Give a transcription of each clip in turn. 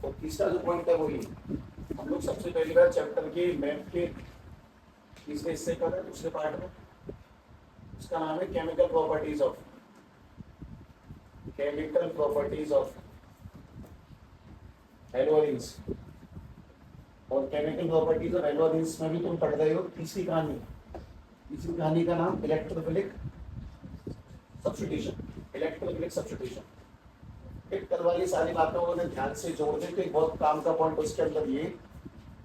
और तीसरा जो पॉइंट है वो ये, हम लोग सबसे पहली बार चैप्टर के मैथ के तीसरे हिस्से का है, दूसरे पार्ट में, उसका नाम है केमिकल प्रॉपर्टीज ऑफ एल्कोहलिन्स। और केमिकल प्रॉपर्टीज ऑफ एल्कोहलिन्स में भी तुम पढ़ रहे हो तीसरी कहानी। तीसरी कहानी का नाम इलेक्ट्रोफिलिक सब्स्टिट्यूशन। एक कल वाली सारी बातों को ध्यान से जोड़ दे तो एक बहुत काम का पॉइंट उसके अंदर ये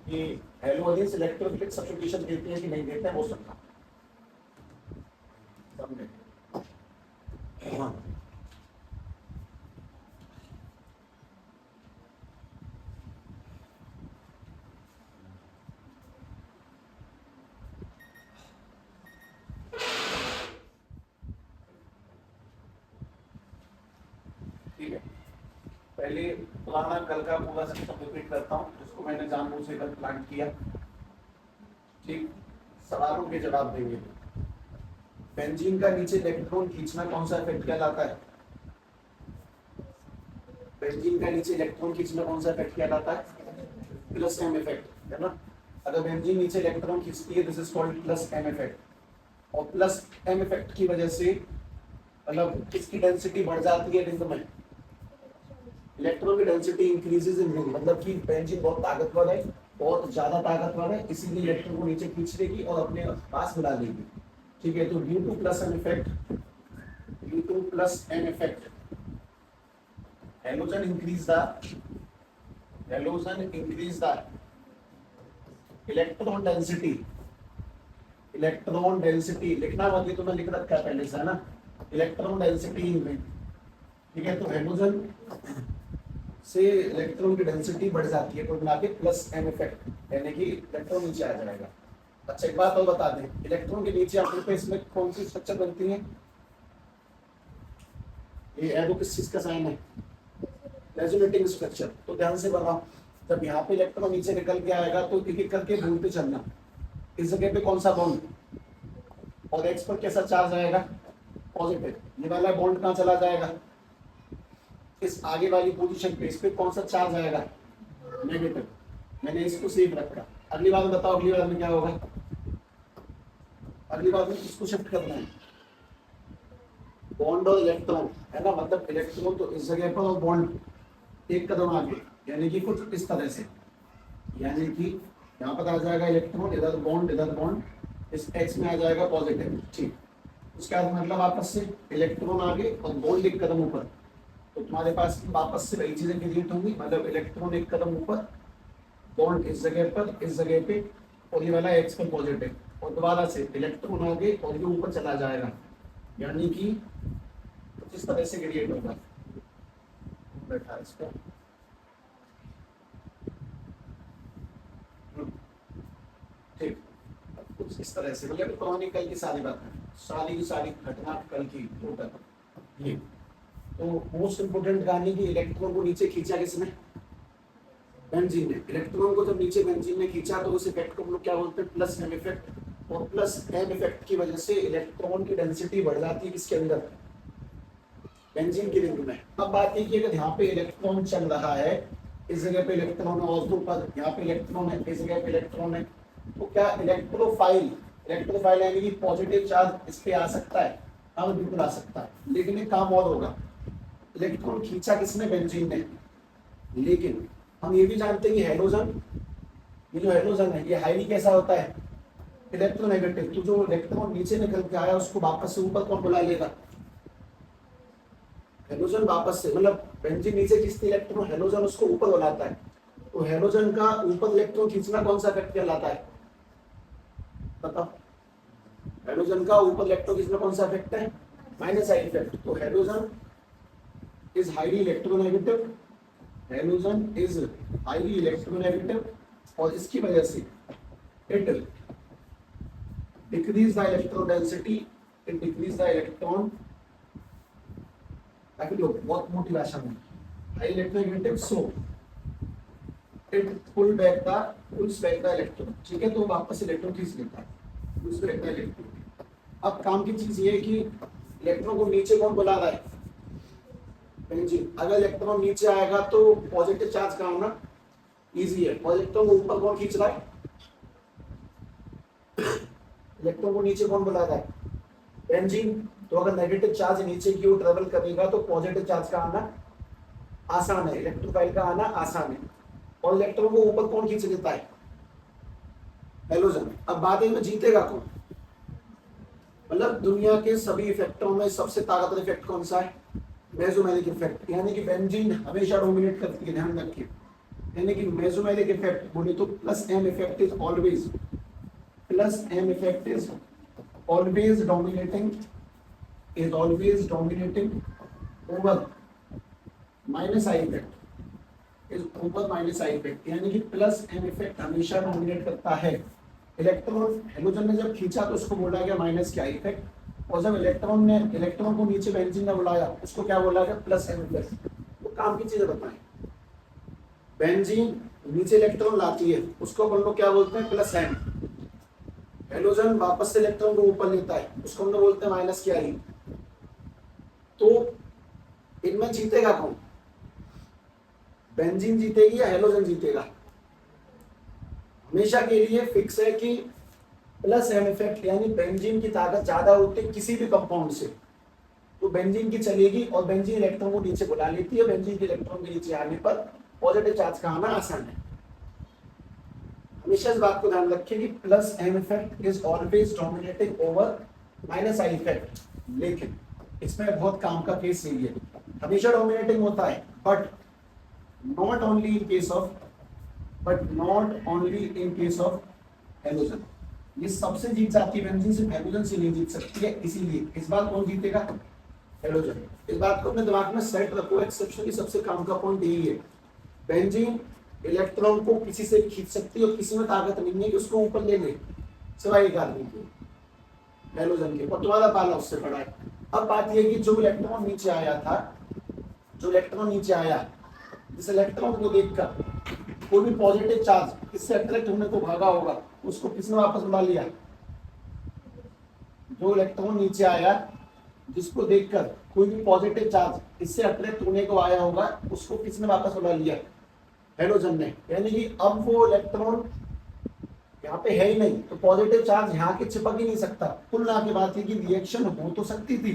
कि एल्कोहलिन्स इलेक्ट्रोफिलिक सब्स्टिट्यूशन देते हैं कि नहीं देते हैं वो सुनना। समझे? हाँ। ठीक है, पहले पुराना कल का पूरा सिस्टम रिपीट करता हूँ जिसको मैंने जानबूझ से कल प्लान किया। ठीक, सवालों के जवाब देंगे। बेंजीन का नीचे इलेक्ट्रॉन खींचना कौन सा इफेक्ट कहलाता है? बेंजीन का नीचे इलेक्ट्रॉन खींचना कौन सा इफेक्ट कहलाता है? प्लस एम इफेक्ट, है ना। अगर बेंजीन नीचे इलेक्ट्रॉन खींचती है this is called plus M effect. और प्लस एम इफेक्ट की वजह से मतलब किसकी डेंसिटी बढ़ जाती है रिंग में? इलेक्ट्रॉन की डेंसिटी इंक्रीजेस इन रिंग, मतलब कि बेंजीन बहुत ताकतवर है, बहुत ज्यादा ताकतवर है, इसीलिए इलेक्ट्रॉन को नीचे खींच लेगी और अपने पास बुला लेगी। ठीक है, तो due to plus M effect halogen increase the electron density लिखना मतलब तो मैं लिख रखा है पहले से, है ना। इलेक्ट्रॉन डेंसिटी इन रिंग, ठीक है। तो हैलोजन से इलेक्ट्रॉन की डेंसिटी बढ़ जाती है, तो मिला के प्लस एम इफेक्ट, यानी कि इलेक्ट्रॉन नीचे आ जाएगा। अच्छा एक बात और बता दें, इलेक्ट्रॉन के नीचे आपके पे इसमें कौन सी स्ट्रक्चर बनती है? ये एरो किस चीज का साइन है? Resonating structure. तो ध्यान से बनाओ, जब यहाँ पे इलेक्ट्रॉन नीचे निकल के आएगा तो एक एक करके ढूंढते चलना, इस जगह पे कौन सा बॉन्ड, और एक्स पर कैसा चार्ज आएगा? पॉजिटिव। ये वाला बॉन्ड कहाँ चला जाएगा? इस आगे वाली पोजीशन पे, इस पे कौन सा चार्ज आएगा? नेगेटिव। मैंने इसको सेव रखा। अगली बार बताओ, अगली बार में क्या होगा? अगली बार में इसको शिफ्ट करना है, बॉन्ड और इलेक्ट्रॉन, है ना। मतलब इलेक्ट्रॉन तो इस जगह पर और बॉन्ड एक कदम आगे, यानी कि कुछ इस तरह से, यानी कि यहाँ पर आ जाएगा इलेक्ट्रॉन, इधर बॉन्ड, इस एक्स में आ जाएगा पॉजिटिव। ठीक, उसके बाद मतलब आपस से इलेक्ट्रॉन आगे और बॉन्ड एक कदम ऊपर, तो तुम्हारे पास वापस से वही चीजें क्रिएट होंगी। मतलब इलेक्ट्रॉन एक कदम ऊपर, बॉन्ड इस जगह पे और ये वाला एक्स पर पॉजिटिव, और दोबारा से इलेक्ट्रॉन आगे और ये ऊपर चला जाएगा, यानी कि कुछ इस तरह से क्रिएट होगा। बैठा इसका ठीक, कुछ इस तरह से, मतलब पुरानी कल की सारी बात है, सारी की सारी घटना कल की टोटल। ये तो मोस्ट इंपोर्टेंट कहानी की, इलेक्ट्रॉन को नीचे खींचा किसने? बेंजीन ने। इलेक्ट्रॉन को जब नीचे बेंजीन ने खींचा तो उस इफेक्ट को हम लोग क्या बोलते हैं? Plus M effect. और प्लस एम इफेक्ट की वजह से इलेक्ट्रॉन की डेंसिटी बढ़ जाती है किसके अंदर? बेंजीन की रिंग में। अब बात है कि अगर यहाँ पे इलेक्ट्रॉन चल रहा है, इस जगह पे इलेक्ट्रॉन है और ऊपर यहाँ पे इलेक्ट्रॉन है, इस जगह पे इलेक्ट्रॉन है, तो क्या इलेक्ट्रोफाइल यानी कि पॉजिटिव चार्ज इस पे आ सकता है? हाँ बिल्कुल आ सकता है, लेकिन एक काम और होगा, इलेक्ट्रॉन खींचा किसने? बेंजीन ने। लेकिन हम ये भी जानते हैं कि हैलोजन, ये जो हैलोजन है ये हाईली कैसा होता है? इलेक्ट्रोनेगेटिव। तो जो इलेक्ट्रॉन नीचे निकल के आया उसको वापस से ऊपर कौन बुला लेगा? हैलोजन वापस से, मतलब बेंजीन नीचे खींचती इलेक्ट्रॉन, हैलोजन उसको ऊपर बुलाता है। तो हैलोजन का ऊपर इलेक्ट्रॉन खींचना कौन सा इफेक्ट कहलाता है? बताओ, हैलोजन का ऊपर इलेक्ट्रॉन खींचना कौन सा इफेक्ट है? Minus I effect. तो हैलोजन इज हाईली इलेक्ट्रोनेगेटिव, और इसकी वजह से it decrease the electron density, बहुत मोटी भाषा में, high electronegative, so it pools back the electron. ठीक है, तो वापस इलेक्ट्रॉन खींच लेता है, पुल्स बैक द इलेक्ट्रॉन। अब काम की चीज ये है कि इलेक्ट्रॉन को नीचे कौन बुला रहा है? बेंजीन, अगर इलेक्ट्रॉन नीचे आएगा तो पॉजिटिव चार्ज का आना इजी है। इलेक्ट्रॉन को ऊपर कौन खींच रहा है? इलेक्ट्रॉन को नीचे कौन बुला रहा है? बेंजीन। तो अगर नेगेटिव चार्ज नीचे की ओर ट्रेवल करेगा तो पॉजिटिव चार्ज का आना आसान है, इलेक्ट्रोफाइल का आना आसान है। और इलेक्ट्रॉन को ऊपर कौन खींच लेता है? हेलोजन। अब बात है में जीतेगा कौन? मतलब दुनिया के सभी इफेक्टों में सबसे ताकतवर इफेक्ट कौन सा है? मेसोमेरिक इफेक्ट, यानी कि बेंजीन हमेशा डोमिनेट करती है, ध्यान रखिए। यानी कि मेसोमेरिक इफेक्ट बोले तो plus M effect is always dominating over minus I effect, यानी कि प्लस एम इफेक्ट हमेशा डोमिनेट करता है। इलेक्ट्रॉन हेलोजन ने जब खींचा तो उसको बोला गया माइनस के आई इफेक्ट, और जब इलेक्ट्रॉन को नीचे बेंजीन ने बुलाया उसको क्या बोला गया? Plus M effect. तो काम की चीजें बताएं। बेंजीन नीचे इलेक्ट्रॉन लाती है, उसको हम लोग क्या बोलते हैं? Plus M. हेलोजन वापस से इलेक्ट्रॉन को ऊपर लेता है, उसको हम लोग बोलते हैं माइनस के आई। तो इनमें जीतेगा कौन? बेंजीन जीतेगी या हेलोजन जीतेगा? हमेशा के लिए फिक्स है कि प्लस एम इफेक्ट, यानी बेंजीन की ताकत ज्यादा होती है किसी भी कंपाउंड से, तो बेंजीन की चलेगी और बेंजीन इलेक्ट्रॉन को नीचे बुला लेती है। बेंजीन के इलेक्ट्रॉन के नीचे आने पर पॉजिटिव चार्ज का आना आसान है। हमेशा इस बात को ध्यान रखें कि plus M effect is always dominating over minus I effect. लेकिन इसमें बहुत काम का केस यही है, हमेशा डोमिनेटिंग होता है, but not only in case of halogen. ये सबसे जीत जाती है बेंजीन, सिर्फ हेलोजन से नहीं जीत सकती है। इसीलिए इस बार कौन जीतेगा? हेलोजन। इस बात को अपने दिमाग में सेट रखो, एक्सेप्शन की सबसे काम का पॉइंट यही है। बेंजीन इलेक्ट्रॉन को किसी से भी खींच सकती है और किसी में ताकत नहीं है कि उसको ऊपर ले ले, सिवाय एक आदमी की, हेलोजन के, और तुम्हारा पाला उससे पड़ा है। अब बात यह कि जो इलेक्ट्रॉन नीचे आया, जिस इलेक्ट्रॉन को देखकर कोई भी पॉजिटिव चार्ज इससे अट्रैक्ट होने को भागा होगा, उसको किसने वापस बुला लिया? जो इलेक्ट्रॉन नीचे आया, जिसको देखकर कोई भी पॉजिटिव चार्ज इससे अट्रैक्ट होने को आया होगा, उसको किसने वापस बुला लिया? हेलोजन ने। यानी कि अब वो इलेक्ट्रॉन यहाँ पे है ही नहीं, तो पॉजिटिव चार्ज यहाँ के चिपक ही नहीं सकता। कुल मिला के बात है कि रिएक्शन हो तो सकती थी,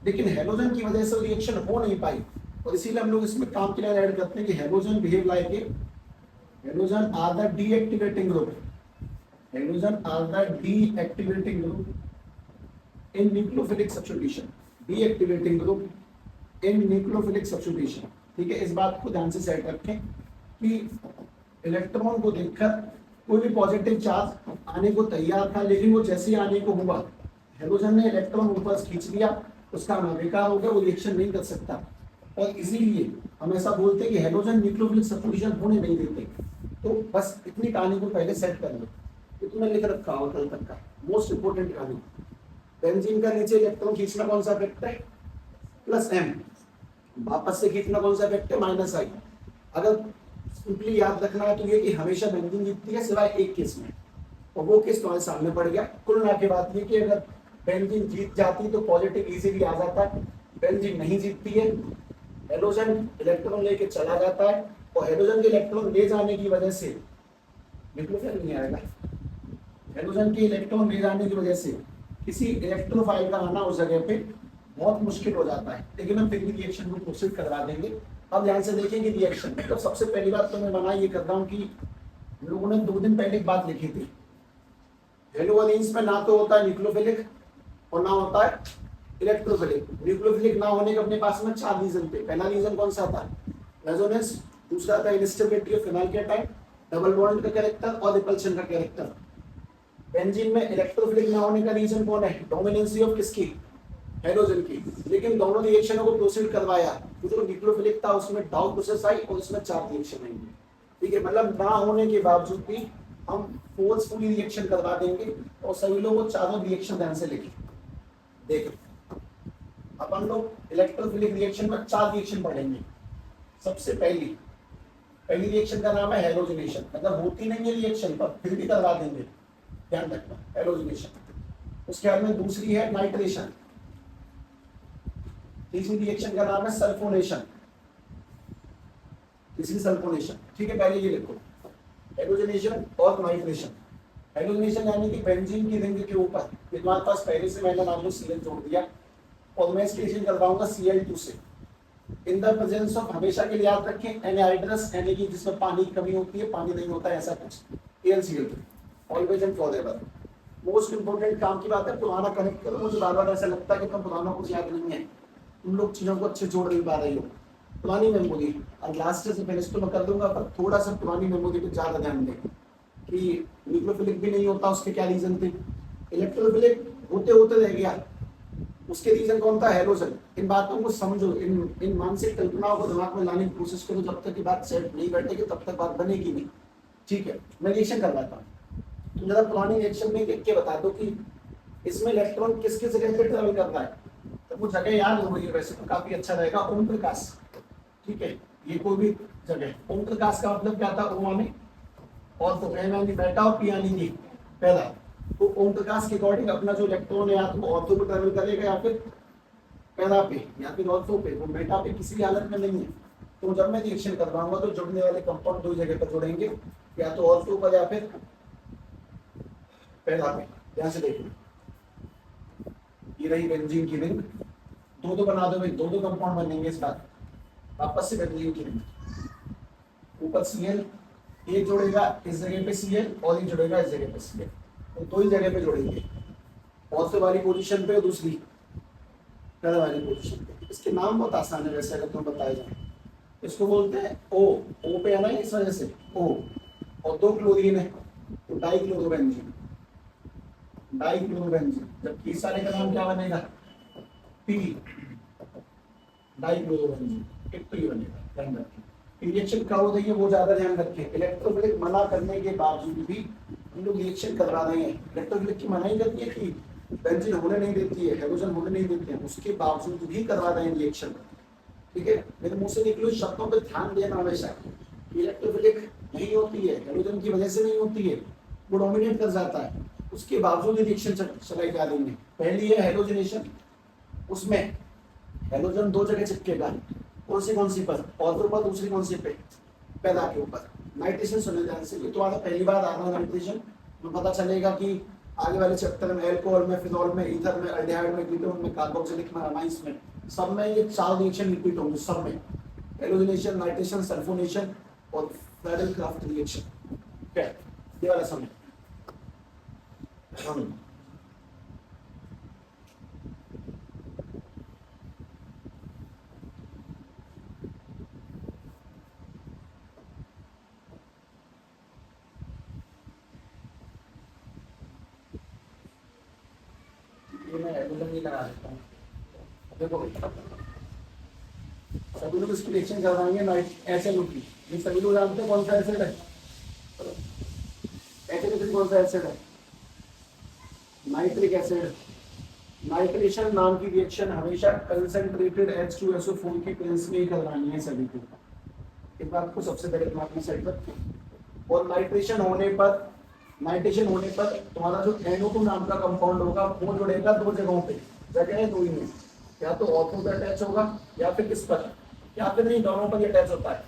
लेकिन हेलोजन की वजह से रिएक्शन हो नहीं पाई। और इसीलिए हम लोग इसमें काम के लिए ऐड करते हैं कि halogen behave like a halogen are the deactivating group in nucleophilic substitution. ठीक है, इस बात को ध्यान से सेट रखें कि इलेक्ट्रॉन को देखकर कोई भी पॉजिटिव चार्ज आने को तैयार था, लेकिन वो जैसे ही आने को हुआ, हेलोजन ने इलेक्ट्रॉन ऊपर खींच लिया, उसका आना बेकार हो गया, वो रिएक्शन नहीं कर सकता। और इसीलिए हम ऐसा बोलते हैं कि हेलोजन न्यूक्लियोफिलिक सब्स्टिट्यूशन होने नहीं देते। तो बस इतनी कहानी को पहले सेट कर लो, ये तुमने लिख रखा हो कल तक का मोस्ट इंपोर्टेंट कहानी। बेंजीन का नीचे इलेक्ट्रॉन खींचना कौन सा इफेक्ट है? Plus M. वापस से खींचना कौन सा इफेक्ट है? Minus I. अगर सिंपली याद रखना है तो ये कि हमेशा बेंजीन जीतती है सिवाय एक केस में, और वो केस तुम्हारे सामने पड़ गया। कुल मिला के बात ये कि अगर बेंजीन जीत जाती तो पॉजिटिव इजीली आ जाता है, बेंजीन नहीं जीतती है, हेलोजन इलेक्ट्रॉन लेके चला जाता है, और हेलोजन के इलेक्ट्रॉन ले जाने की वजह से न्यूक्लियोफिल नहीं आएगा। हेलोजन के इलेक्ट्रॉन ले जाने की वजह से किसी इलेक्ट्रोफाइल का आना उस जगह पे बहुत मुश्किल हो जाता है, लेकिन हम फिर भी रिएक्शन को प्रोसीड करवा देंगे। अब ध्यान से देखेंगे रिएक्शन। तो सबसे पहली बात तो मैं मना ये कर रहा हूँ कि लोगों ने 2 दिन पहले एक बात लिखी थी, हेलोजन्स में ना तो होता है न्यूक्लियोफिलिक और ना होता है इलेक्ट्रोफिलिक। न्यूक्लियोफिलिक ना होने के अपने पास में 4 रीजन थे। पहला रीजन कौन सा था? रेजोनेंस। दूसरा था instability of phenyl cation, double bond का कैरेक्टर और रिपल्शन का कैरेक्टर। बेंजीन में इलेक्ट्रोफिलिक ना होने का रीजन कौन है? डोमिनेंसी ऑफ किसकी? हेलोजन की। लेकिन दोनों रिएक्शनों को प्रोसीड करवाया, जो न्यूक्लियोफिलिक था उसमें डाउ प्रोसेस आई और इसमें 4 रिएक्शन आएंगे। ठीक है, मतलब ना होने के बावजूद भी हम फोर्सफुली रिएक्शन करवा देंगे। और सभी लोग वो चारों रिएक्शन ध्यान से लिखें। देखें, अपन लोग इलेक्ट्रोफिलिक रिएक्शन में 4 रिएक्शन पढ़ेंगे। सबसे पहली रिएक्शन का नाम है हेलोजिनेशन, मतलब होती नहीं है रिएक्शन पर फिर भी करवा देंगे, ध्यान रखना, हेलोजिनेशन। उसके बाद में दूसरी है नाइट्रेशन, तीसरी रिएक्शन का नाम है सल्फोनेशन, तीसरी सल्फोनेशन। ठीक है, पहले ये लिखो, हेलोजनेशन और नाइट्रेशन। हेलोजनेशन यानी कि बेंजीन की रिंग के ऊपर तुम्हारे पास पहले से मैंने मान लो Cl जोड़ दिया और मैं इसकी रिएक्शन करवाऊंगा Cl2 से इन द प्रेजेंस ऑफ, हमेशा के लिए याद रखें, एनहाइड्रस यानी कि जिसमें पानी की कमी होती है, पानी नहीं होता है ऐसा कुछ, AlCl2 always and forever. Most important काम की बात है, पुराना कनेक्ट करो। मुझे बार बार ऐसा लगता है कि तुम पुराना कुछ याद नहीं है, तुम लोग चीजों को अच्छे जोड़ नहीं पा रहे हो। पुरानी मेमोरी, और लास्ट से फिनिश तो मैं कर दूंगा, पर थोड़ा सा पुरानी मेमोरी पे ज्यादा ध्यान दें कि न्यूक्लियोफिलिक भी नहीं होता, उसके क्या रीजन थे, इलेक्ट्रोफिलिक होते होते रह गया, उसके रीजन कौन था, हेलोजन। इन बातों को समझो, इन मानसिक कल्पनाओं को दिमाग में लाने की कोशिश करो, जब तक की बात सेट नहीं बैठेगी तब तक बात बनेगी नहीं। ठीक है, मैं रिएक्शन करवाता हूँ, तुम जरा पुरानी रिएक्शन में लिख के बता दो कि इसमें इलेक्ट्रॉन किस किस जगह पे ट्रेवल कर रहा है, तो वो जगह याद हो गई है वैसे तो काफी अच्छा रहेगा। ओम प्रकाश, ठीक है, ये कोई भी जगह। ओम प्रकाश का मतलब क्या था, ओ में और तो यानी बेटा और पी यानी पहला। तो ओम प्रकाश के अकॉर्डिंग अपना जो इलेक्ट्रॉन है या तो ऑर्थो पे ट्रेवल करेगा या फिर पहला पे या फिर ऑर्थो पे, वो बेटा पे किसी भी हालत में नहीं है। तो जब मैं रिएक्शन करवाऊंगा तो जुड़ने वाले कंपाउंड दो जगह पर जुड़ेंगे, या तो ऑर्थो पर या फिर पहला पे। ध्यान से देखो, ये रही बेंजीन की रिंग, दो दो बना दो भाई, दो दो कंपाउंड बनेंगे इस बार। वापस से बेंजीन की रिंग, ऊपर Cl, ये जुड़ेगा इस जगह पे Cl और ये जुड़ेगा इस जगह पे Cl, तो दो ही जगह पे जुड़ेंगे, ऑर्थो वाली पोजीशन पे और दूसरी पहले वाली पोजीशन पे। इसके नाम बहुत आसान है वैसे, अगर तुम बताए जाए, इसको बोलते हैं O पे है ना इस वजह से O, और दो क्लोरीन है तो डाइक्लोरोबेंजीन, डाइक्लोरोबेंजीन। जबकि इस सारे का नाम क्या बनेगा, P, डाइक्लोरोबेंजीन, एक तो ये बनेगा। ध्यान रखें, रिएक्शन कब हो रही है वो ज्यादा ध्यान रखें। इलेक्ट्रोफिलिक मना करने के बावजूद भी हम लोग रिएक्शन करवा रहे हैं। इलेक्ट्रोफिलिक की मना ही करती है कि बेंजीन होने नहीं देती है, हेलोजन होने नहीं देते हैं, उसके बावजूद भी करवा रहे हैं रिएक्शन। ठीक है, मेरे मुंह से निकले शब्दों पे ध्यान देना हमेशा। इलेक्ट्रोफिलिक नहीं होती है, हेलोजन की वजह से नहीं होती है, वो डोमिनेट कर जाता है, उसके बावजूद रिएक्शन चलाई जा रही है। पहली है हेलोजनेशन, उसमें हेलोजन दो जगह चिपकेगा, कौन सी पर, ऑर्थो पर, दूसरी कौन सी पे, पैदा के ऊपर। नाइट्रेशन सुने ध्यान से, ये तो आधा पहली बार आ रहा है नाइट्रेशन, तो पता चलेगा कि आगे वाले चैप्टर में एल्कोहल में, फिनॉल में, ईथर में, एल्डिहाइड में, कीटोन में, कार्बोक्सिलिक में, अमाइंस में, सब में ये चार रिएक्शन रिपीट होंगे, सब में हेलोजनेशन, नाइट्रेशन, सल्फोनेशन और फ्रेडल-क्राफ्ट रिएक्शन। ठीक है, ये वाला समय मैं हेलोजन ही लगा देता हूँ। देखो सभी लोग इसकी रिएक्शन करवाएंगे नाइट HNO की, ये सभी लोग जानते हैं कौन सा एसिड है, HNO कौन सा एसिड है, नाइट्रिक एसिड। नाइट्रेशन नाम की रिएक्शन हमेशा कंसंट्रेटेड H2SO4 की प्रेजेंस में ही करवानी है सभी को, इस बात को सबसे पहले दिमाग में सेट रखें। और नाइट्रेशन होने पर तुम्हारा जो NO2 नाम का कंपाउंड होगा वो जुड़ेगा दो जगहों पे, जगह है दो ही में, या तो ऑर्थो पे अटैच होगा या फिर किस पर, या फिर नहीं दोनों पर अटैच होता है।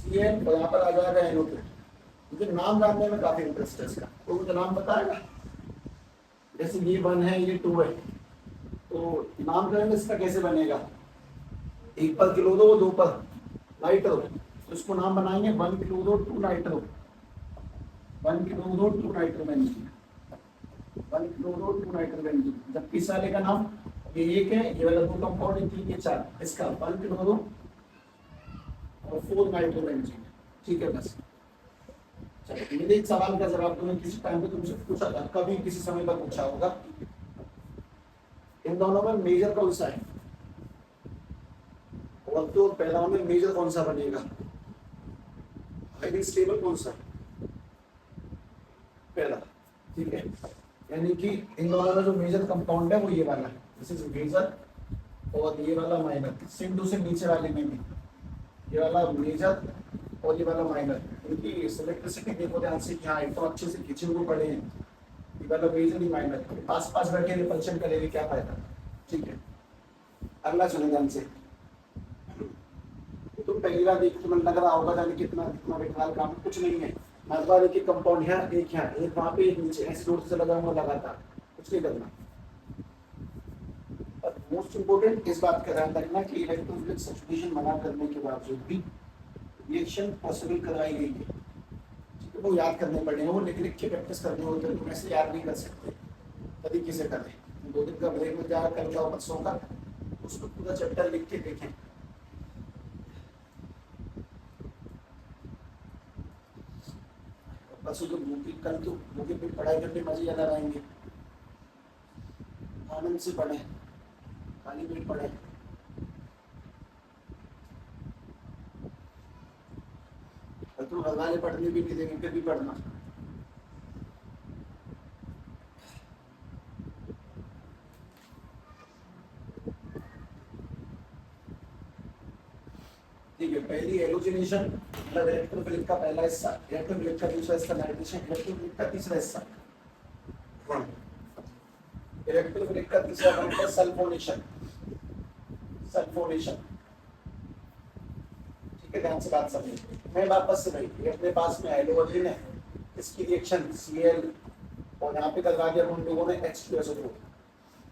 Cl और यहाँ पर आ जाएगा NO2। मुझे नाम जानने में काफी इंटरेस्ट है इसका, तो मुझे नाम बताएगा, जैसे ये 1 है ये 2 है, तो नामकरण इसका कैसे बनेगा, एक पर क्लोरो, दो पर नाइट्रो, तो इसको नाम बनाएंगे 1 chloro 2 nitro, 1 chloro 2 nitrobenzene, 1 chloro 2 nitrobenzene. जबकि इस वाले का नाम ये एक है, ये वाला दो कंपाउंड है, 3 ये 4, इसका 1 क्लोरो और 4 नाइट्रोबेंजीन। ठीक है, बस चलो मेरे एक सवाल का जवाब तुमने किसी टाइम पे तुमसे पूछा था, कभी किसी समय पर पूछा होगा, इन दोनों में मेजर कौन सा है, और तो पहला में मेजर कौन सा बनेगा, हाईली स्टेबल कौन सा, पहला। ठीक है, यानी कि इन दोनों में जो मेजर कंपाउंड है वो ये वाला है, दिस इज मेजर, और ये वाला माइनर। सेम टू सेम नीचे वाले में भी ये वाला मेजर और ये वाला माइनर, इनकी सिलेक्ट्रिसिटी देखो ध्यान से, यहाँ एक तो अच्छे से खींचे हुए पड़े हैं, ये वाला मेजर ही माइनर, पास पास बैठे रिपल्शन करेंगे क्या फायदा। ठीक है, अगला सुने ध्यान से। तो पहली बार देख तुम्हें लग रहा होगा जाने कितना कितना विकराल काम, कुछ नहीं है। मजबा देखिए कंपाउंड है, एक यहाँ एक वहां पे एक नीचे, ऐसे रोड से लगा हुआ लगातार, कुछ नहीं करना। और मोस्ट इंपोर्टेंट इस बात का ध्यान रखना कि इलेक्ट्रोफिलिक सब्स्टिट्यूशन मना करने के बावजूद भी रिएक्शन पॉसिबल कराई गई है, ठीक है। वो याद करने पड़ेंगे, वो लिख लिख के प्रैक्टिस करने होते हैं, तुम ऐसे याद नहीं कर सकते, तरीके से करें। 2 दिन का ब्रेक में जा कल का परसों का उसको पूरा चैप्टर लिख के देखें। परसों तो बुक कल तो बुक पे पढ़ाई करके मजे ज्यादा आएंगे, आनंद से पढ़े, खाली पेट पढ़े। तुम हवाले पढ़ने भी नहीं देंगे फिर भी पढ़ना। ठीक है, पहली हेलोजिनेशन मतलब इलेक्ट्रोफिलिक का पहला हिस्सा, इलेक्ट्रोफिलिक का दूसरा हिस्सा नाइट्रेशन, इलेक्ट्रोफिलिक का तीसरा हिस्सा इलेक्ट्रोफिलिक का तीसरा पॉइंट है सल्फोनेशन। सल्फोनेशन, ठीक है, ध्यान से बात समझिए। मैं वापस से भाई ये अपने पास में हाइड्रोजन है, इसकी रिएक्शन Cl और यहाँ पे करवा दिया हम लोगों ने H2SO4,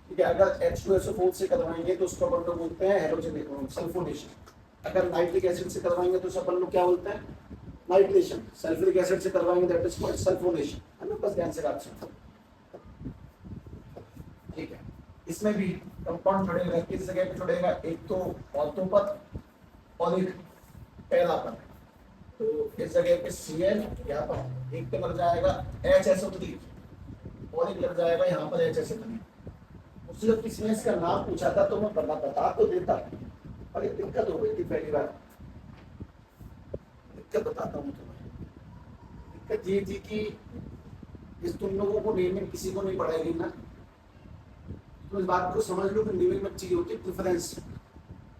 ठीक है। अगर H2SO4 से करवाएंगे तो उसको अपन लोग बोलते हैं हेलोजन सल्फोनेशन। अगर नाइट्रिक एसिड से करवाएंगे तो अपन लोग क्या बोलते हैं, नाइट्रेशन। सल्फ्यूरिक एसिड से करवाएंगे दैट इज कॉल्ड सल्फोनेशन, है ना। बस ध्यान से बात सुनो, ठीक है। इसमें भी कंपाउंड जुड़ेगा, किस जगह पे जुड़ेगा, एक तो ऑर्थो पर और एक पैरा पर। तो इस जगह पे Cl यहाँ पर एक पे लग जाएगा HSO3 और एक लग जाएगा यहाँ पर HSO3। उससे जब किसी ने इसका नाम पूछा था तो मैं बता तो देता, और एक दिक्कत हो गई थी पहली बार। दिक्कत बताता हूँ तुम्हें। दिक्कत ये थी कि इस तुम लोगों को नेमिंग किसी को नहीं पढ़ाएगी ना, तो इस बात को समझ लो कि नेमिंग में चीज होती है प्रेफरेंस।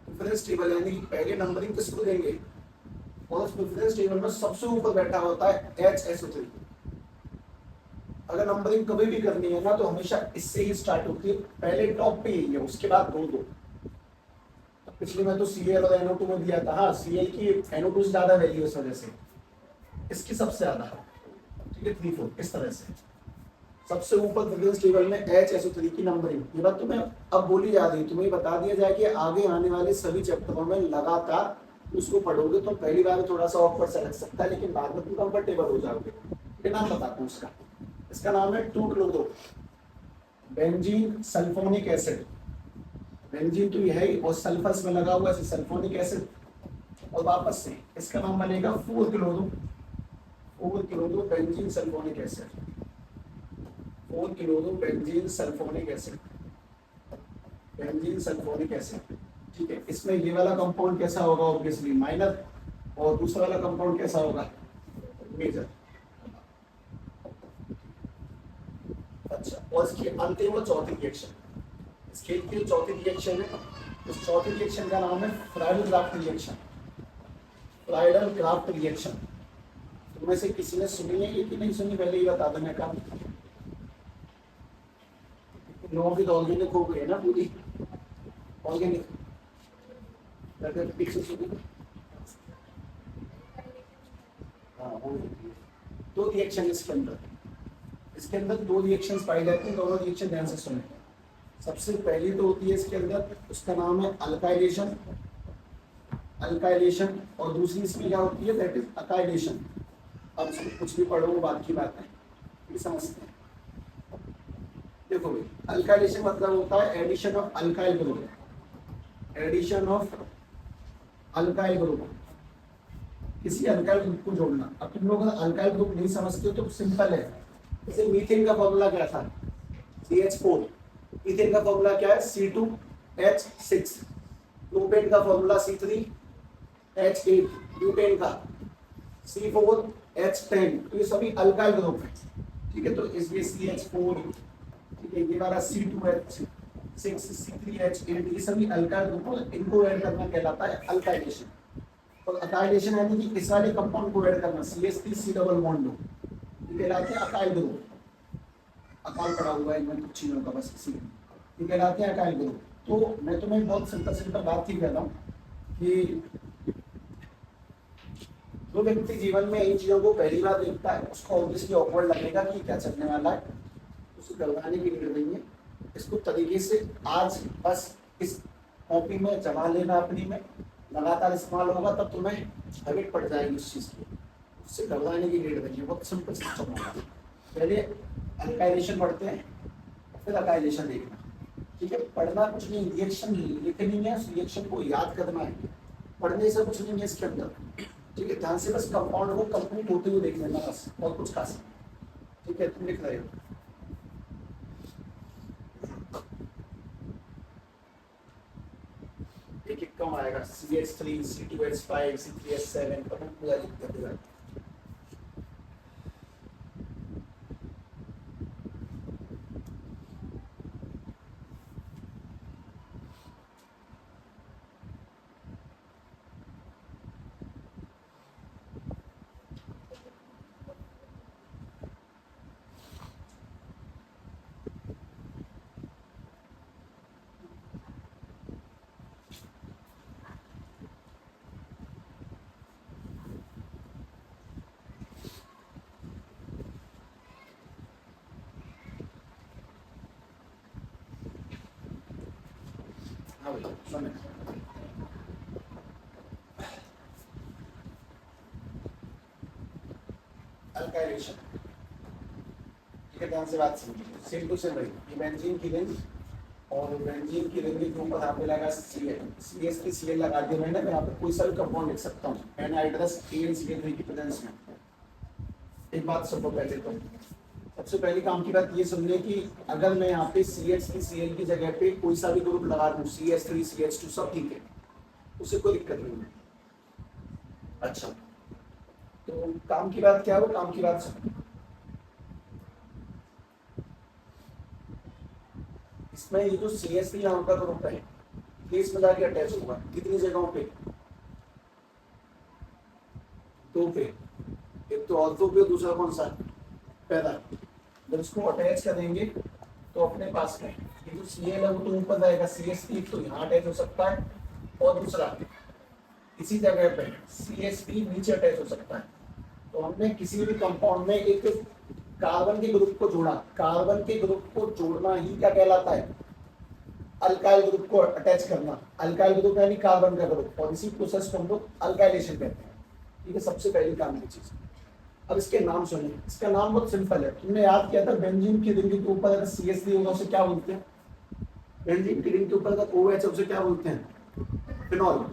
प्रेफरेंस टेबल यानी कि पहले नंबरिंग किसको देंगे, और उस प्रेफरेंस टेबल में सबसे ऊपर बैठा होता है HSO3। अगर नंबरिंग कभी भी करनी है ना तो हमेशा इससे ही स्टार्ट होती है, पहले टॉप पे ही है, उसके बाद दो। पिछले में तो Cl और NO2 में दिया था, हाँ Cl की NO2 से ज्यादा वैल्यू इस वजह से, इसकी सबसे ज्यादा, ठीक है 3-4 इस तरह से। सबसे ऊपर प्रेफरेंस टेबल में HSO3 की नंबरिंग। ये बात तुम्हें अब बोली जा रही है, तुम्हें बता दिया जाए कि आगे आने वाले सभी चैप्टरों में लगातार उसको पढ़ोगे तो पहली बार में थोड़ा सा ऑकवर्ड सा लग सकता है, लेकिन बाद में तुम कंफर्टेबल हो जाओगे। ये नाम बताता हूँ उसका, इसका नाम है 2-क्लोरो बेंजीन सल्फोनिक एसिड। बेंजीन तो यह ही और सल्फर में लगा हुआ है सल्फोनिक एसिड, और वापस से इसका नाम बनेगा 4-क्लोरो बेंजीन सल्फोनिक एसिड। 4-क्लोरो benzene sulphonic acid, benzene sulphonic acid, ठीक है। इसमें ये वाला कंपाउंड कैसा होगा, ऑब्वियसली माइनर, और दूसरा वाला कंपाउंड कैसा होगा, मेजर। अच्छा, और इसकी अंतिम और चौथी रिएक्शन, इसके लिए चौथी रिएक्शन है, उस चौथी रिएक्शन का नाम है फ्राइडल-क्राफ्ट रिएक्शन। फ्राइडल-क्राफ्ट रिएक्शन तुम में से किसी ने सुनी है कि नहीं सुनी, पहले ही बता देने का। लोगों की तो ऑर्गेनिक हो गई है ना पूरी, ऑर्गेनिक ठीक से सुनी। हाँ, दो रिएक्शन इसके अंदर 2 रिएक्शंस पाई जाती हैं, दोनों रिएक्शन ध्यान से सुने। सबसे पहली तो होती है इसके अंदर, उसका नाम है अल्काइलेशन, अल्काइलेशन, और दूसरी इसमें क्या होती है, दैट इज अकाइलेशन। अब इसको कुछ भी पढ़ो वो बात की बात है, ये समझते हैं। देखो भाई, अल्काइलेशन मतलब होता है addition of alkyl group, addition of alkyl group, किसी अल्काइल ग्रुप को जोड़ना। अब तुम लोग अगर अल्काइल ग्रुप नहीं समझते हो तो सिंपल है, जैसे मीथेन का फॉर्मूला क्या था, CH4, मीथेन का फॉर्मूला क्या है, C2H6, प्रोपेन का फॉर्मूला C3H8, ब्यूटेन का C4H10, तो ये सभी अल्काइल ग्रुप है, ठीक है। तो इसमें CH4, ठीक है, ये वाला C2H6, C3H8, ये सभी अल्काइल ग्रुप, इनको ऐड करना कहलाता है अल्काइलेशन। और अकाइलेशन यानी कि इस वाले कंपाउंड को ऐड करना, CH3C डबल बॉन्ड लो, ये कहलाते हैं अकाइल ग्रुप। अकाल पड़ा हुआ है इनमें कुछ चीजों का, बस इसी ये कहलाते हैं अकाइल ग्रुप। तो मैं तुम्हें बहुत सिंपल सिंपल बात ही कह रहा हूँ कि जो व्यक्ति जीवन में इन चीजों को पहली बार देखता है उसको ऑब्वियसली ऑकवर्ड लगेगा कि क्या चलने वाला है, उसको घबराने की नीड नहीं है। इसको तरीके से आज बस इस कॉपी में जमा लेना, अपनी में लगातार इस्तेमाल होगा तब तुम्हें हैबिट पड़ जाएगी उस चीज़ की, उससे घबराने की नीड नहीं है। बहुत सिंपल सिस्टम होगा। पहले अल्काइलेशन पढ़ते हैं फिर अल्काइलेशन देखना, ठीक है। पढ़ना कुछ नहीं, रिएक्शन लिखनी है, उस रिएक्शन को याद करना है, पढ़ने से कुछ नहीं है इसके अंदर, ठीक है। ध्यान से बस कंपाउंड को कंप्लीट होते हुए देख लेना बस, और कुछ खास नहीं, ठीक है। तुम लिख रहे हो एक एक कम आएगा, CH3 C2H5 C3H7 पूरा लिख देगा। हाँ भाई समझ। अल्काइलेशन, ठीक है, ध्यान से बात समझिए। सेम टू सेम रही, ये बेंजीन की रिंग और बेंजीन की रिंग के ऊपर यहाँ पे लगा CH3 Cl लगा दिया मैंने। मैं यहाँ पे कोई सा भी कंपाउंड लिख सकता हूँ एनहाइड्रस AnCl3 की प्रेजेंस में। एक बात सबको पहले तो सबसे पहली काम की बात ये समझिए कि अगर मैं यहाँ पे CH3 Cl की जगह पे कोई सा भी ग्रुप लगा दूँ, CH3 CH2 सब ठीक है, उससे कोई दिक्कत नहीं है। अच्छा, तो काम की बात क्या है, वो काम की बात सुनो। इसमें ये जो CH3 यहाँ का ग्रुप है ये इसमें जाके अटैच होगा कितनी जगहों पे, दो पे। एक तो ऑर्थो पे, दूसरा कौन सा, पैरा। जब इसको अटैच करेंगे तो अपने पास में ये जो Cl है वो तो ऊपर जाएगा, CH3 तो यहाँ अटैच हो सकता है, और दूसरा इसी जगह पे CH3 नीचे अटैच हो सकता है। तो हमने किसी भी कंपाउंड में एक कार्बन के ग्रुप को जोड़ा, कार्बन के ग्रुप को जोड़ना ही क्या कहलाता है, अल्काइल ग्रुप को अटैच करना। अल्काइल ग्रुप यानी कार्बन का ग्रुप, और इसी प्रोसेस को हम लोग अल्काइलेशन कहते हैं, ठीक है। सबसे पहली काम की चीज। अब इसके नाम सुनिए, इसका नाम बहुत सिंपल है। तुमने याद किया था बेंजीन की रिंग के ऊपर अगर CH3 होगा उसे क्या बोलते हैं, बेंजीन की रिंग के ऊपर अगर OH है उसे क्या बोलते हैं, फिनॉल।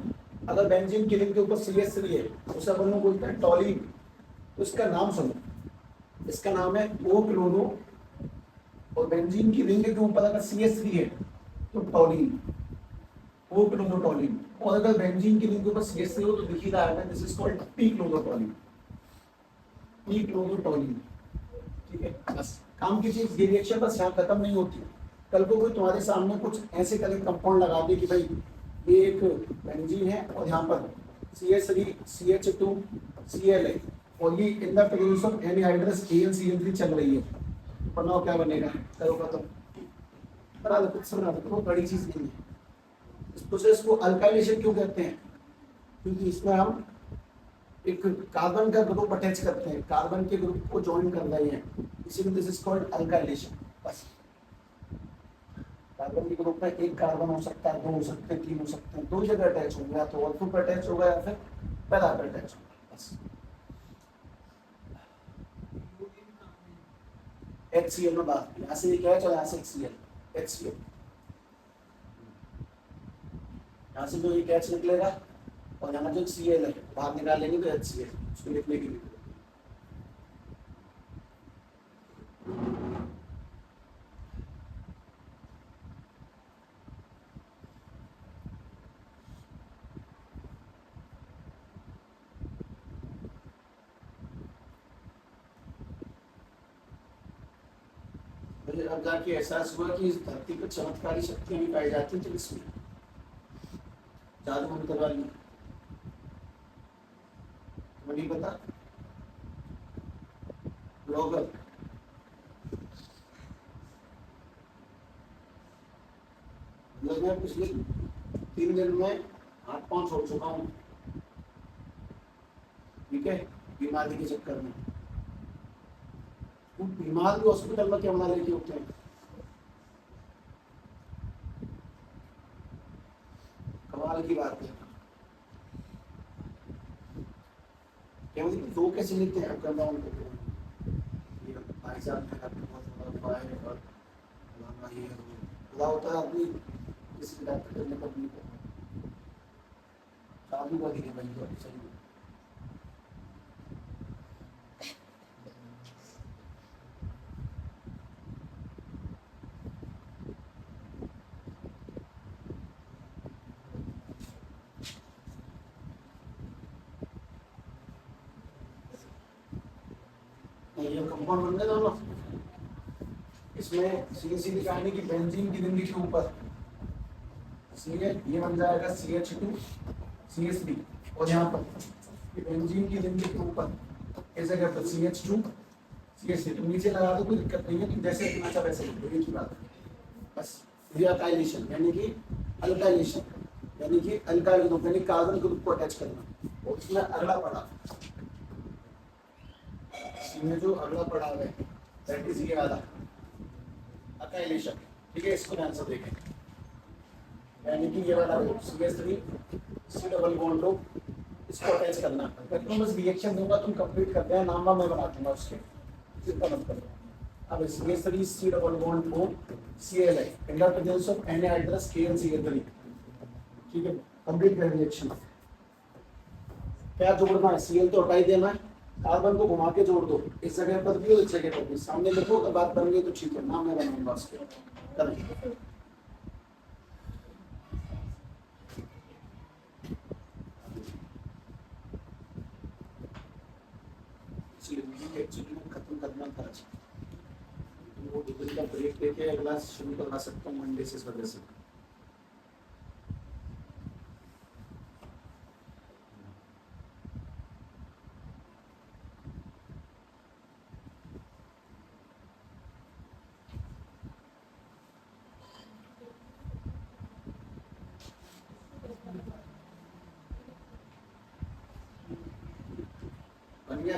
अगर बेंजीन की रिंग के ऊपर CH3 है उसे अपन लोग बोलते हैं टॉलिन। तो इसका नाम सुनो, इसका नाम है ओ क्लोरो, और बेंजीन की रिंग के ऊपर अगर CH3 है तो टॉलिन, ओ क्लोरोटॉलिन। और अगर बेंजीन की रिंग के ऊपर CH3 हो तो लिख ही रहा है, this is called P chlorotoluene, P chlorotoluene, ठीक है। बस काम की चीज, ये रिएक्शन बस यहाँ खत्म नहीं होती। कल को कोई तुम्हारे सामने कुछ ऐसे करके कंपाउंड लगा दे कि भाई ये एक बेंजीन है और यहाँ पर CH3 CH2 Cl है और ये in the presence of anhydrous AnCl3 चल रही है, बनाओ क्या बनेगा, करो खत्म, बना दो, कुछ समझा दो, बहुत बड़ी चीज नहीं है। इस प्रोसेस को अल्काइलेशन क्यों कहते हैं, क्योंकि इसमें हम एक कार्बन का ग्रुप अटैच करते हैं, कार्बन के ग्रुप को ज्वाइन कर रहे हैं, इसीलिए दिस इज कॉल्ड अल्काइलेशन। बस कार्बन के ग्रुप में एक कार्बन हो सकता है, दो हो सकते हैं, तीन हो सकते हैं, दो जगह अटैच होंगे, या तो ऑर्थो पे अटैच होगा या फिर पैरा पे अटैच होगा। बस HCl में बात, यहाँ से ये क्या है, चलो यहाँ से HCl, यहाँ से जो एक H निकलेगा और यहाँ जो Cl है बाहर निकाल लेंगे तो HCl, उसको लिखने के लिए। मुझे अब जाके एहसास हुआ कि इस धरती पर चमत्कारी शक्तियां भी पाई जाती हैं, इसमें जादू मंत्र वाली, नहीं पता, ग्लोबल मतलब मैं पिछले 3 दिन में 8 पाँच छोड़ चुका हूँ, ठीक है, बीमारी के चक्कर में। वो बीमार भी हॉस्पिटल में क्या बना लेके होते हैं, कमाल की बात है। क्या मतलब दो कैसे लेते हैं करना उनको, भाई साहब बहुत बड़ा है और ये खुदा होता है आदमी किसी डॉक्टर करने पर नहीं शादी को दिखे भाई तो सही। ये कंपाउंड बन गए दोनों। इसमें सीएसी दिखाने की बेंजीन की रिंग के ऊपर ये बन जाएगा CH2 CH3 और यहाँ पर बेंजीन की रिंग के ऊपर इस जगह पर CH2 CH3 तो नीचे लगा दो, कोई दिक्कत नहीं है, कि जैसे अच्छा वैसे ही की बात है बस। रिअकाइलेशन यानी कि अल्काइलेशन यानी कि अल्काइल ग्रुप यानी कार्बन ग्रुप को अटैच करना, और इसमें अगला पड़ा इसमें जो अगला पड़ा है दैट इज ये वाला अकाइलेशन, ठीक है। इसको ध्यान से देखें, यानी कि ये वाला CH3 C डबल बॉन्ड लो, इसको अटैच करना। तुम बस रिएक्शन दूंगा, तुम कंप्लीट कर देना, नाम मैं बना दूंगा उसके, चिंता मत करो। अब CH3 C डबल बॉन्ड को Cl है in the presence of Na- KCl3, ठीक है। कंप्लीट कर रिएक्शन, क्या जोड़ना है, Cl तो हटा ही देना है, कार्बन को घुमा के जोड़ दो, इस जगह पर भी और इस जगह पर भी, सामने लिखो तो बात बन गई तो ठीक है, नाम मैं बनाऊंगा उसके। खत्म करना था, वो डिग्री का ब्रेक लेके अगला शुरू करवा सकता हूँ मंडे से, इस वजह से। बन गया,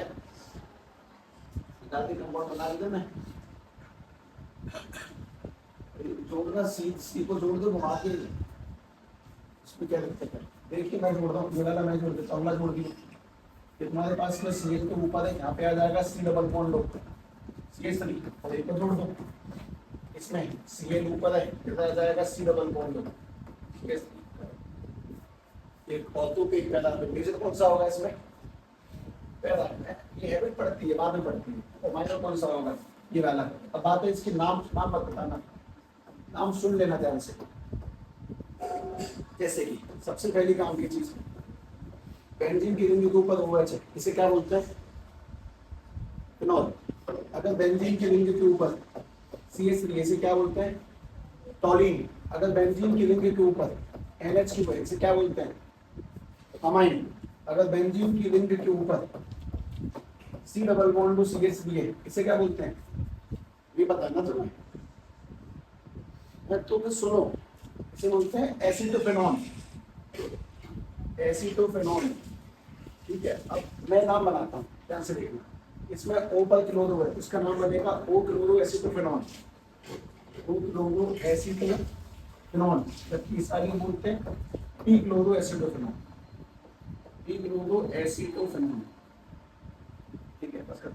कंपाउंड बना देते मैं जोड़ना, सी को जोड़ दो घुमा के, इसमें क्या दिक्कत है। देखिए मैं जोड़ रहा हूँ, वाला मैं जोड़ देता हूँ, अगला जोड़ दिया, तुम्हारे पास में CH के ऊपर है, यहाँ पे आ जाएगा C डबल बॉन्ड लो CH3 और एक को जोड़ दो, इसमें Cl ऊपर है, इधर आ जाएगा C डबल बॉन्ड लो CH3, एक ऑर्थो पे एक पैरा पे, मेजर कौन सा होगा इसमें, पैरा। ये हैबिट पड़ती है, बाद में पड़ती है, तो माइनर कौन सा होगा, ये वाला। अब बात है इसकी नाम नाम मत बताना, नाम सुन लेना ध्यान से। जैसे कि सबसे पहली काम की चीज, बेंजीन की रिंग के ऊपर OH है, इसे क्या बोलते हैं, फिनॉल। अगर बेंजीन की रिंग के ऊपर CH3, इसे क्या बोलते हैं, टॉलिन। अगर बेंजीन की रिंग के ऊपर NH2 है, इसे क्या बोलते हैं, अमाइन। अगर बेंजीन की रिंग के ऊपर C double bond to CH3 है, इसे क्या बोलते हैं, ये बताना तुम्हें, तो फिर सुनो, इसे बोलते हैं एसिटोफेनॉन, एसिटोफेनॉन, ठीक है। अब मैं नाम बनाता हूँ, ध्यान से देखना, इसमें O पर क्लोरो है, इसका नाम बनेगा O क्लोरो एसिटोफेनॉन, O क्लोरो एसिटोफेनॉन, जबकि इस वाले को बोलते हैं P क्लोरो एसिटोफेनॉन, P क्लोरो एसिटोफेनॉन, ठीक है। बस खत्म।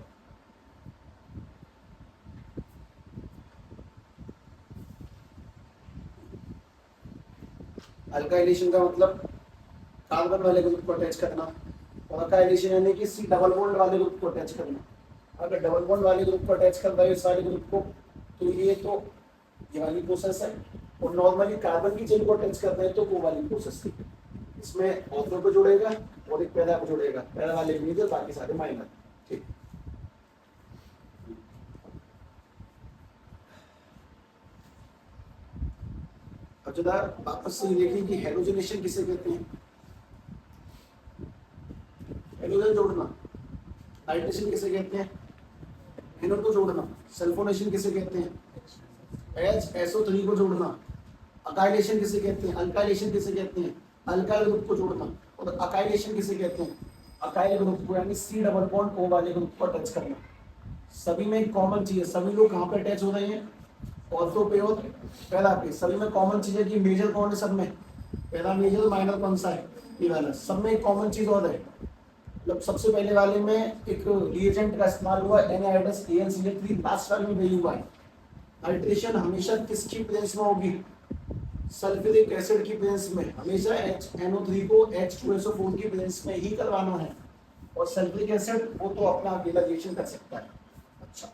अल्काइलेशन का मतलब कार्बन वाले ग्रुप को अटैच करना, और अल्काइलेशन यानी कि C डबल बॉन्ड वाले ग्रुप को अटैच करना। अगर डबल बॉन्ड वाले ग्रुप को अटैच करता है इस वाले ग्रुप को, तो ये वाली प्रोसेस है, और नॉर्मली कार्बन की चेन को अटैच करता है तो वो वाली प्रोसेस है। इसमें ऑर्थो को जोड़ेगा और एक पैरा को जोड़ेगा, पैरा वाले मेजर, बाकी सारे माइनर, ठीक। अब जरा वापस से देखिए कि हेलोजनेशन किसे कहते हैं, हेलोजन जोड़ना। नाइट्रेशन किसे कहते हैं, NO2 जोड़ना। सल्फोनेशन किसे कहते हैं, HSO3 को जोड़ना। अकाइलेशन किसे कहते हैं, अल्काइलेशन किसे कहते हैं, अल्काइल ग्रुप को जोड़ना, और अकाइलेशन किसे कहते हैं, अकाइल ग्रुप को यानी C डबल बॉन्ड O वाले ग्रुप पर टच करना। सभी में एक कॉमन चीज है, सभी लोग कहाँ पे अटैच हो रहे हैं, ऑर्थो पे और पैरा पे। सभी में कॉमन चीज है कि मेजर कौन है, सब में पैरा मेजर, माइनर कौन सा है, ये वाला। सब में एक कॉमन चीज और है, मतलब सबसे पहले वाले में एक रिएजेंट का इस्तेमाल हुआ NaOH AlCl3, लास्ट वाले में वही हुआ है। नाइट्रेशन हमेशा किसकी प्रेजेंस में होगी, सल्फ्यूरिक एसिड की प्रेजेंस में। हमेशा NO3 को H2SO4 की प्रेजेंस में ही करवाना है, और सल्फ्यूरिक एसिड वो तो अपना अकेला रिएक्शन कर सकता है। अच्छा